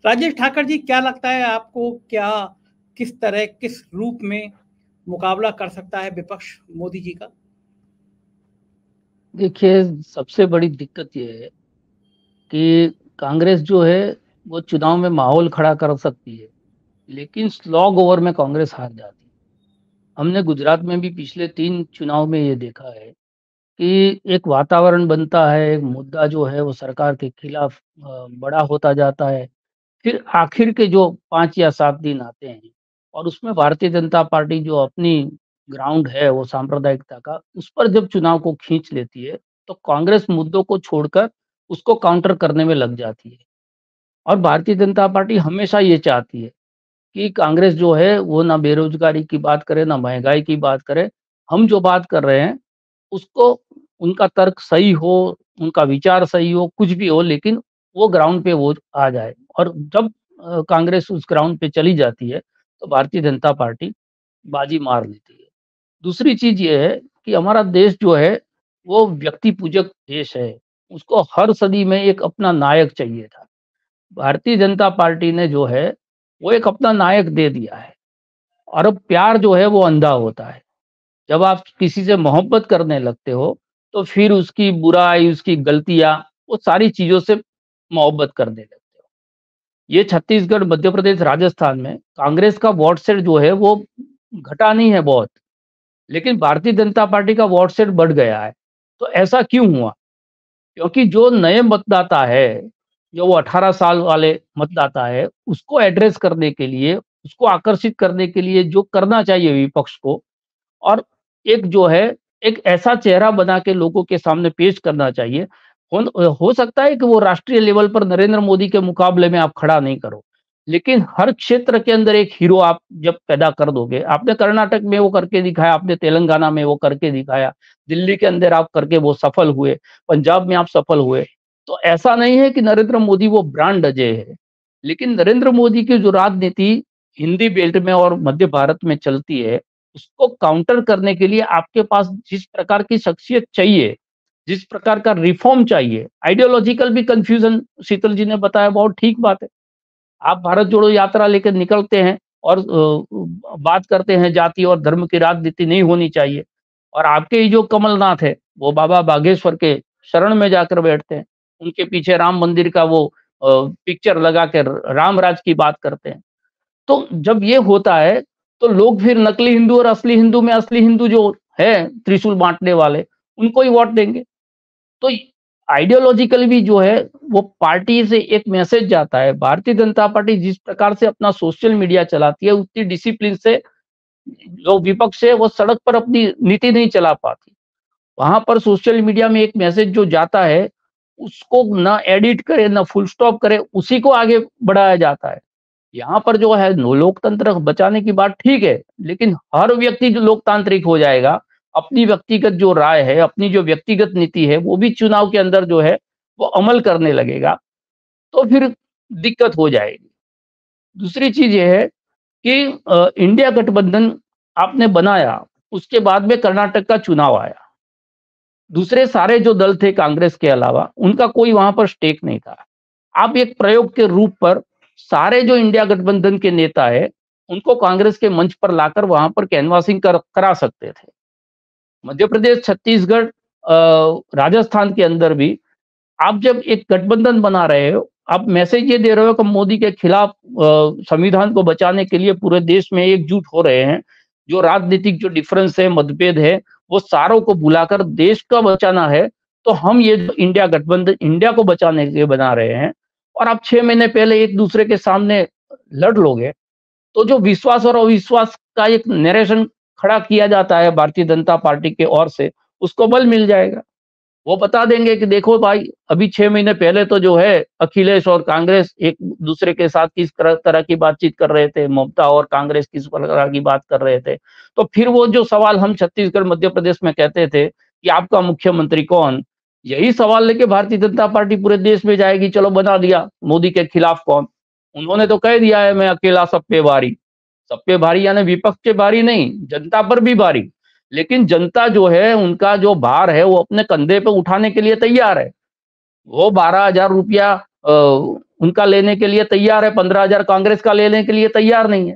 राजेश ठाकर जी, क्या लगता है आपको, क्या किस तरह किस रूप में मुकाबला कर सकता है विपक्ष मोदी जी का? देखिए, सबसे बड़ी दिक्कत ये है कि कांग्रेस जो है वो चुनाव में माहौल खड़ा कर सकती है, लेकिन स्लॉग ओवर में कांग्रेस हार जाती है। हमने गुजरात में भी पिछले 3 चुनाव में ये देखा है कि एक वातावरण बनता है, एक मुद्दा जो है वो सरकार के खिलाफ बड़ा होता जाता है। फिर आखिर के जो 5 या 7 दिन आते हैं और उसमें भारतीय जनता पार्टी जो अपनी ग्राउंड है वो सांप्रदायिकता का, उस पर जब चुनाव को खींच लेती है, तो कांग्रेस मुद्दों को छोड़कर उसको काउंटर करने में लग जाती है। और भारतीय जनता पार्टी हमेशा ये चाहती है कि कांग्रेस जो है वो ना बेरोजगारी की बात करे, ना महंगाई की बात करे। हम जो बात कर रहे हैं उसको, उनका तर्क सही हो, उनका विचार सही हो, कुछ भी हो, लेकिन वो ग्राउंड पे वो आ जाए। और जब कांग्रेस उस ग्राउंड पे चली जाती है, तो भारतीय जनता पार्टी बाजी मार लेती है। दूसरी चीज़ ये है कि हमारा देश जो है, वो व्यक्ति पूजक देश है। उसको हर सदी में एक अपना नायक चाहिए था। भारतीय जनता पार्टी ने जो है, वो एक अपना नायक दे दिया है। और अब प्यार जो है वो अंधा होता है। जब आप किसी से मोहब्बत करने लगते हो, तो फिर उसकी बुराई, उसकी गलतियाँ, वो सारी चीज़ों से मोहब्बत करने लगते हो। ये छत्तीसगढ़, मध्य प्रदेश, राजस्थान में कांग्रेस का वोट शेयर जो है वो घटा नहीं है बहुत, लेकिन भारतीय जनता पार्टी का वोट शेयर बढ़ गया है। तो ऐसा क्यों हुआ? क्योंकि जो नए मतदाता है, जो वो 18 साल वाले मतदाता है, उसको एड्रेस करने के लिए, उसको आकर्षित करने के लिए जो करना चाहिए विपक्ष को, और एक जो है, एक ऐसा चेहरा बना के लोगों के सामने पेश करना चाहिए। हो सकता है कि वो राष्ट्रीय लेवल पर नरेंद्र मोदी के मुकाबले में आप खड़ा नहीं करो, लेकिन हर क्षेत्र के अंदर एक हीरो आप जब पैदा कर दोगे, आपने कर्नाटक में वो करके दिखाया, आपने तेलंगाना में वो करके दिखाया, दिल्ली के अंदर आप करके वो सफल हुए, पंजाब में आप सफल हुए। तो ऐसा नहीं है कि नरेंद्र मोदी वो ब्रांड अजय है, लेकिन नरेंद्र मोदी की जो राजनीति हिंदी बेल्ट में और मध्य भारत में चलती है, उसको काउंटर करने के लिए आपके पास जिस प्रकार की शख्सियत चाहिए, जिस प्रकार का रिफॉर्म चाहिए, आइडियोलॉजिकल भी कन्फ्यूजन शीतल जी ने बताया, बहुत ठीक बात है। आप भारत जोड़ो यात्रा लेकर निकलते हैं और बात करते हैं जाति और धर्म की राजनीति नहीं होनी चाहिए, और आपके ही जो कमलनाथ है, वो बाबा बागेश्वर के शरण में जाकर बैठते हैं। उनके पीछे राम मंदिर का वो पिक्चर लगा के राम राज की बात करते हैं। तो जब ये होता है, तो लोग फिर नकली हिंदू और असली हिंदू में असली हिंदू जो है त्रिशूल बाँटने वाले, उनको ही वोट देंगे। तो आइडियोलॉजिकली भी जो है, वो पार्टी से एक मैसेज जाता है। भारतीय जनता पार्टी जिस प्रकार से अपना सोशल मीडिया चलाती है, उतनी डिसिप्लिन से जो विपक्ष है वो सड़क पर अपनी नीति नहीं चला पाती। वहाँ पर सोशल मीडिया में एक मैसेज जो जाता है, उसको ना एडिट करे, ना फुल स्टॉप करे, उसी को आगे बढ़ाया जाता है। यहाँ पर जो है नो लोकतंत्र बचाने की बात ठीक है, लेकिन हर व्यक्ति जो लोकतांत्रिक हो जाएगा, अपनी व्यक्तिगत जो राय है, अपनी जो व्यक्तिगत नीति है, वो भी चुनाव के अंदर जो है, वो अमल करने लगेगा, तो फिर दिक्कत हो जाएगी। दूसरी चीज़ ये है कि इंडिया गठबंधन आपने बनाया, उसके बाद में कर्नाटक का चुनाव आया। दूसरे सारे जो दल थे कांग्रेस के अलावा, उनका कोई वहाँ पर स्टेक नहीं था। आप एक प्रयोग के रूप पर सारे जो इंडिया गठबंधन के नेता है, उनको कांग्रेस के मंच पर लाकर वहाँ पर कैनवासिंग करा सकते थे। मध्य प्रदेश, छत्तीसगढ़, राजस्थान के अंदर भी आप जब एक गठबंधन बना रहे हो, आप मैसेज ये दे रहे हो कि मोदी के खिलाफ संविधान को बचाने के लिए पूरे देश में एकजुट हो रहे हैं। जो राजनीतिक जो डिफरेंस है, मतभेद है, वो सारों को बुलाकर देश का बचाना है, तो हम ये जो इंडिया गठबंधन इंडिया को बचाने के लिए बना रहे हैं, और आप 6 महीने पहले एक दूसरे के सामने लड़ लोगे, तो जो विश्वास और अविश्वास का एक नैरेशन खड़ा किया जाता है भारतीय जनता पार्टी की ओर से, उसको बल मिल जाएगा। वो बता देंगे कि देखो भाई, अभी 6 महीने पहले तो जो है अखिलेश और कांग्रेस एक दूसरे के साथ किस तरह की बातचीत कर रहे थे, ममता और कांग्रेस किस प्रकार की बात कर रहे थे। तो फिर वो जो सवाल हम छत्तीसगढ़, मध्य प्रदेश में कहते थे कि आपका मुख्यमंत्री कौन? यही सवाल लेके भारतीय जनता पार्टी पूरे देश में जाएगी, चलो बना दिया, मोदी के खिलाफ कौन? उन्होंने तो कह दिया है, मैं अकेला सब पे भारी। सब पे भारी यानी विपक्ष पे भारी नहीं, जनता पर भी भारी। लेकिन जनता जो है, उनका जो भार है, वो अपने कंधे पे उठाने के लिए तैयार है। वो 12,000 रुपया उनका लेने के लिए तैयार है, 15,000 कांग्रेस का लेने के लिए तैयार नहीं है।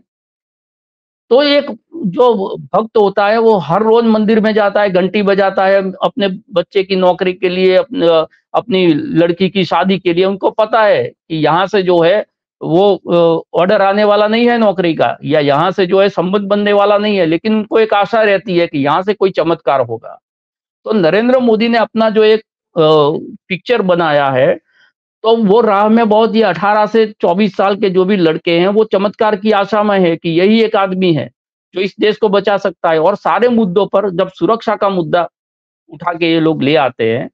तो एक जो भक्त होता है वो हर रोज मंदिर में जाता है, घंटी बजाता है अपने बच्चे की नौकरी के लिए, अपनी लड़की की शादी के लिए। उनको पता है कि यहाँ से जो है वो ऑर्डर आने वाला नहीं है नौकरी का, या यहाँ से जो है संबंध बनने वाला नहीं है, लेकिन उनको एक आशा रहती है कि यहाँ से कोई चमत्कार होगा। तो नरेंद्र मोदी ने अपना जो एक पिक्चर बनाया है, तो वो राह में बहुत ही 18 से 24 साल के जो भी लड़के हैं वो चमत्कार की आशा में है कि यही एक आदमी है जो इस देश को बचा सकता है। और सारे मुद्दों पर जब सुरक्षा का मुद्दा उठा के ये लोग ले आते हैं,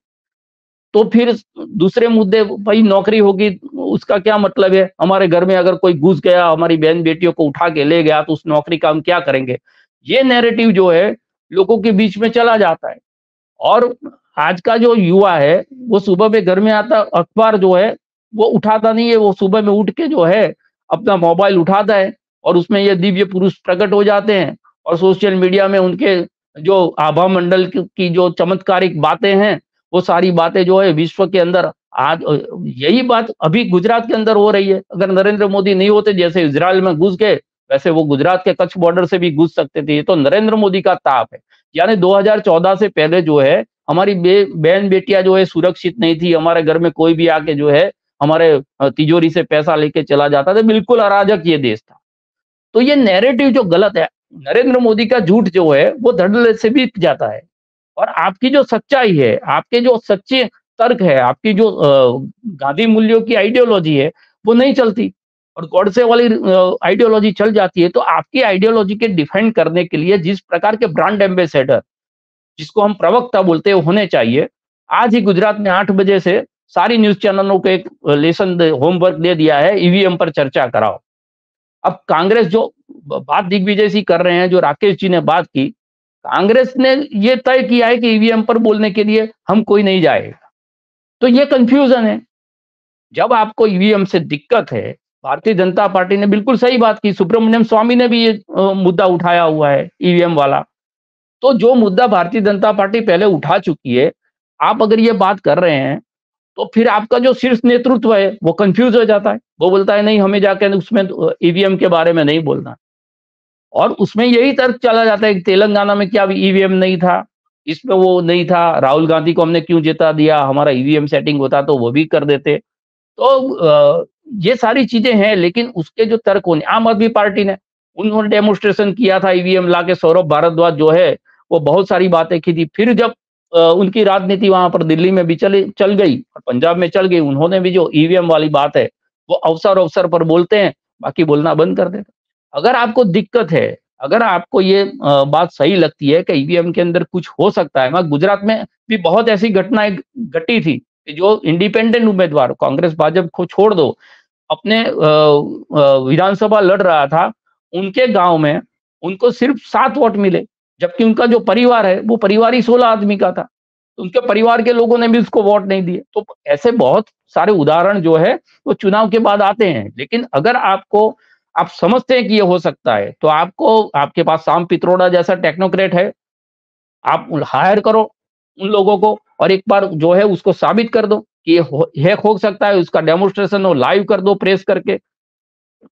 तो फिर दूसरे मुद्दे, भाई नौकरी होगी उसका क्या मतलब है, हमारे घर में अगर कोई घुस गया, हमारी बहन बेटियों को उठा के ले गया, तो उस नौकरी का हम क्या करेंगे। ये नैरेटिव जो है लोगों के बीच में चला जाता है। और आज का जो युवा है वो सुबह में घर में आता, अखबार जो है वो उठाता नहीं है, वो सुबह में उठ के जो है अपना मोबाइल उठाता है और उसमें ये दिव्य पुरुष प्रकट हो जाते हैं, और सोशल मीडिया में उनके जो आभा मंडल की जो चमत्कारिक बातें हैं, वो सारी बातें जो है विश्व के अंदर आज यही बात अभी गुजरात के अंदर हो रही है। अगर नरेंद्र मोदी नहीं होते, जैसे इजराइल में घुस गए, वैसे वो गुजरात के कच्छ बॉर्डर से भी घुस सकते थे। ये तो नरेंद्र मोदी का ताप है। यानी 2014 से पहले जो है हमारी बहन बेटियां जो है सुरक्षित नहीं थी, हमारे घर में कोई भी आके जो है हमारे तिजोरी से पैसा लेके चला जाता था, बिल्कुल अराजक ये देश था। तो ये नैरेटिव जो गलत है, नरेंद्र मोदी का झूठ जो है वो धड़ल्ले से बीत जाता है, और आपकी जो सच्चाई है, आपके जो सच्चे तर्क है, आपकी जो गांधी मूल्यों की आइडियोलॉजी है वो नहीं चलती, और गॉडसे वाली आइडियोलॉजी चल जाती है। तो आपकी आइडियोलॉजी के डिफेंड करने के लिए जिस प्रकार के ब्रांड एम्बेसडर, जिसको हम प्रवक्ता बोलते हैं, होने चाहिए। आज ही गुजरात में 8 बजे से सारी न्यूज़ चैनलों को एक लेसन होमवर्क दे दिया है, ईवीएम पर चर्चा कराओ। अब कांग्रेस जो बात दिग्विजय सिंह कर रहे हैं, जो राकेश जी ने बात की, कांग्रेस ने ये तय किया है कि ईवीएम पर बोलने के लिए हम कोई नहीं जाएगा। तो ये कंफ्यूजन है। जब आपको ईवीएम से दिक्कत है, भारतीय जनता पार्टी ने बिल्कुल सही बात की, सुब्रमण्यम स्वामी ने भी ये मुद्दा उठाया हुआ है ईवीएम वाला। तो जो मुद्दा भारतीय जनता पार्टी पहले उठा चुकी है, आप अगर ये बात कर रहे हैं, तो फिर आपका जो शीर्ष नेतृत्व है वो कंफ्यूज हो जाता है। वो बोलता है नहीं, हमें जाकर उसमें ईवीएम के बारे में नहीं बोलना। और उसमें यही तर्क चला जाता है कि तेलंगाना में क्या ईवीएम नहीं था, इसमें वो नहीं था, राहुल गांधी को हमने क्यों जिता दिया, हमारा ईवीएम सेटिंग होता तो वो भी कर देते। तो ये सारी चीजें हैं, लेकिन उसके जो तर्क होने, आम आदमी पार्टी ने, उन्होंने डेमोन्स्ट्रेशन किया था ईवीएम लाके, सौरभ भारद्वाज जो है वो बहुत सारी बातें की थी। फिर जब उनकी राजनीति वहां पर दिल्ली में भी चल गई और पंजाब में चल गई, उन्होंने भी जो ईवीएम वाली बात है वो अवसर अवसर पर बोलते हैं, बाकी बोलना बंद कर देते। अगर आपको दिक्कत है, अगर आपको ये बात सही लगती है कि ईवीएम के अंदर कुछ हो सकता है, मगर गुजरात में भी बहुत ऐसी घटनाएं घटी थी कि जो इंडिपेंडेंट उम्मीदवार, कांग्रेस भाजपा को छोड़ दो, अपने विधानसभा लड़ रहा था, उनके गांव में उनको सिर्फ 7 वोट मिले, जबकि उनका जो परिवार है वो परिवार ही 16 आदमी का था। उनके परिवार के लोगों ने भी उसको वोट नहीं दिए। तो ऐसे बहुत सारे उदाहरण जो है वो चुनाव के बाद आते हैं। लेकिन अगर आप समझते हैं कि ये हो सकता है, तो आपके पास शाम पित्रोड़ा जैसा टेक्नोक्रेट है, आप हायर करो उन लोगों को, और एक बार जो है उसको साबित कर दो कि ये हो सकता है, उसका डेमोन्स्ट्रेशन हो, लाइव कर दो प्रेस करके,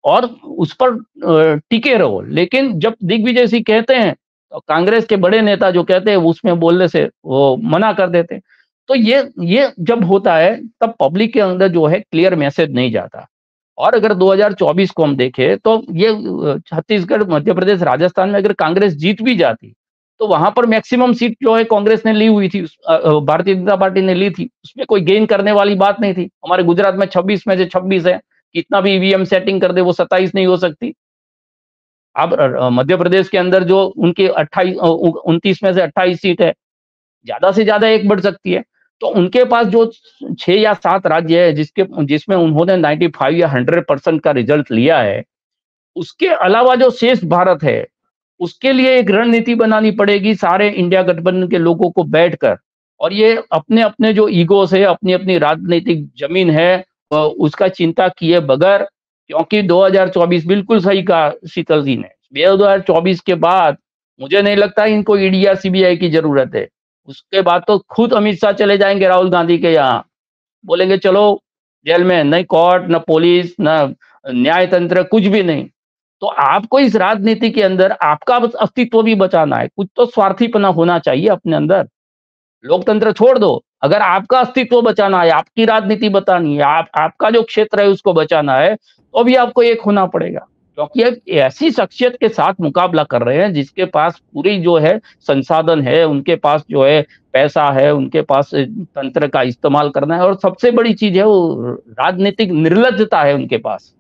और उस पर टिके रहो। लेकिन जब दिग्विजय सिंह कहते हैं, तो कांग्रेस के बड़े नेता जो कहते हैं उसमें बोलने से वो मना कर देते हैं। तो ये जब होता है तब पब्लिक के अंदर जो है क्लियर मैसेज नहीं जाता। और अगर 2024 को हम देखें, तो ये छत्तीसगढ़, मध्य प्रदेश, राजस्थान में अगर कांग्रेस जीत भी जाती, तो वहां पर मैक्सिमम सीट जो है कांग्रेस ने ली हुई थी, भारतीय जनता पार्टी ने ली थी, उसमें कोई गेन करने वाली बात नहीं थी। हमारे गुजरात में 26 में से 26 है, कितना भी ईवीएम सेटिंग कर दे वो 27 नहीं हो सकती। अब मध्य प्रदेश के अंदर जो उनके 29 में से 28 सीट है, ज्यादा से ज्यादा एक बढ़ सकती है। तो उनके पास जो 6 या 7 राज्य है जिसमें उन्होंने 95 या 100% का रिजल्ट लिया है, उसके अलावा जो शेष भारत है, उसके लिए एक रणनीति बनानी पड़ेगी सारे इंडिया गठबंधन के लोगों को बैठकर। और ये अपने अपने जो ईगोस है, अपनी अपनी राजनीतिक जमीन है, उसका चिंता किए बगैर, क्योंकि 2024 बिल्कुल सही कहा शीतल जी ने, 2024 के बाद मुझे नहीं लगता इनको ईडी या सीबीआई की जरूरत है। उसके बाद तो खुद अमित शाह चले जाएंगे राहुल गांधी के यहाँ, बोलेंगे चलो जेल में न कोर्ट, न पुलिस, न न्याय तंत्र, कुछ भी नहीं। तो आपको इस राजनीति के अंदर आपका अस्तित्व भी बचाना है, कुछ तो स्वार्थीपना होना चाहिए अपने अंदर। लोकतंत्र छोड़ दो, अगर आपका अस्तित्व बचाना है, आपकी राजनीति बतानी है, आपका जो क्षेत्र है उसको बचाना है, तो भी आपको एक होना पड़ेगा। क्योंकि अब ऐसी शख्सियत के साथ मुकाबला कर रहे हैं जिसके पास पूरी जो है संसाधन है, उनके पास जो है पैसा है, उनके पास तंत्र का इस्तेमाल करना है, और सबसे बड़ी चीज है वो राजनीतिक निर्लज्जता है उनके पास।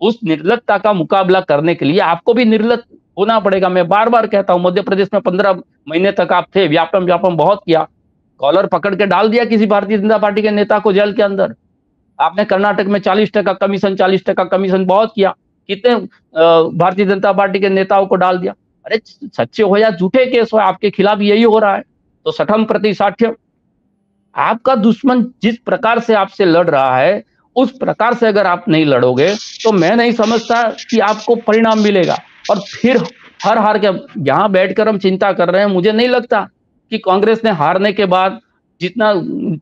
उस निर्लजता का मुकाबला करने के लिए आपको भी निर्लज होना पड़ेगा। मैं बार-बार कहता हूँ, मध्य प्रदेश में 15 महीने तक आप थे, व्यापम बहुत किया, कॉलर पकड़ के डाल दिया किसी भारतीय जनता पार्टी के नेता को जेल के अंदर। आपने कर्नाटक में 40% कमीशन, 40% कमीशन बहुत किया, कितने भारतीय जनता पार्टी के नेताओं को डाल दिया। अरे सच्चे हो या झूठे केस हो, आपके खिलाफ यही हो रहा है। तो 60% आपका दुश्मन जिस प्रकार से आपसे लड़ रहा है, उस प्रकार से अगर आप नहीं लड़ोगे, तो मैं नहीं समझता कि आपको परिणाम मिलेगा। और फिर हार के यहाँ बैठकर हम चिंता कर रहे हैं, मुझे नहीं लगता कि कांग्रेस ने हारने के बाद जितना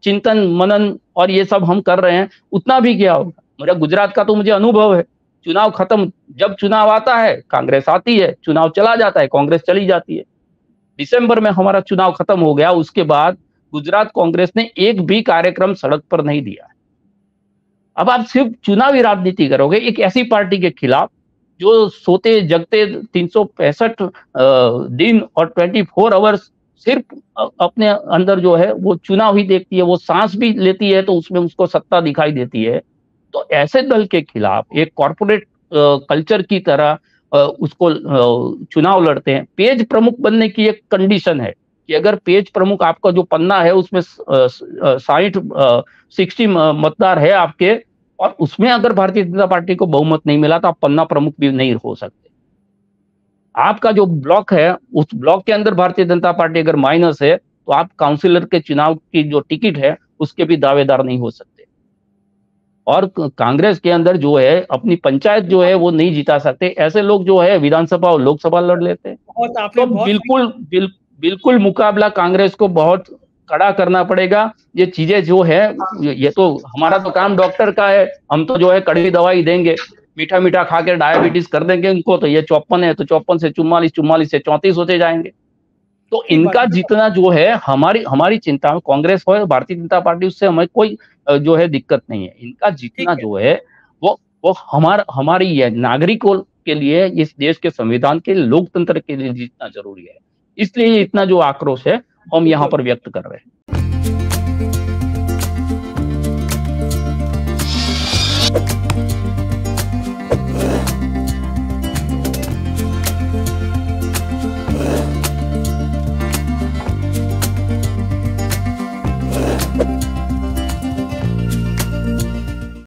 चिंतन मनन और ये सब हम कर रहे हैं, उतना भी किया होगा। मेरा गुजरात का तो मुझे अनुभव है, चुनाव खत्म, जब चुनाव आता है कांग्रेस आती है, चुनाव चला जाता है कांग्रेस चली जाती है। दिसंबर में हमारा चुनाव खत्म हो गया, उसके बाद गुजरात कांग्रेस ने एक भी कार्यक्रम सड़क पर नहीं दिया। अब आप सिर्फ चुनावी राजनीति करोगे एक ऐसी पार्टी के खिलाफ जो सोते जगते 365 दिन और 24 आवर्स सिर्फ अपने अंदर जो है वो चुनाव ही देखती है, वो सांस भी लेती है तो उसमें उसको सत्ता दिखाई देती है। तो ऐसे दल के खिलाफ एक कॉर्पोरेट कल्चर की तरह उसको चुनाव लड़ते हैं। पेज प्रमुख बनने की एक कंडीशन है कि अगर पेज प्रमुख आपका जो पन्ना है उसमें 60 मतदार है आपके, और उसमें अगर भारतीय जनता पार्टी को बहुमत नहीं मिला तो आप पन्ना प्रमुख भी नहीं हो सकते। आपका जो ब्लॉक है उस ब्लॉक के अंदर भारतीय जनता पार्टी अगर माइनस है तो आप काउंसिलर के चुनाव की जो टिकट है उसके भी दावेदार नहीं हो सकते। और कांग्रेस के अंदर जो है अपनी पंचायत जो है वो नहीं जिता सकते, ऐसे लोग जो है विधानसभा और लोकसभा लड़ लेते हैं। तो बिल्कुल मुकाबला कांग्रेस को बहुत कड़ा करना पड़ेगा। ये चीजें जो है ये तो हमारा तो काम डॉक्टर का है, हम तो जो है कड़वी दवाई देंगे, मीठा मीठा खा के डायबिटीज कर देंगे उनको। तो ये 54 है तो 54 से 44, 44 से 34 होते जाएंगे। तो इनका जितना जो है हमारी चिंता में कांग्रेस हो भारतीय जनता पार्टी, उससे हमें कोई जो है दिक्कत नहीं है। इनका जीतना जो है वो हमारी है, नागरिकों के लिए, इस देश के संविधान के, लोकतंत्र के लिए जीतना जरूरी है। इसलिए इतना जो आक्रोश है हम यहाँ पर व्यक्त कर रहे हैं।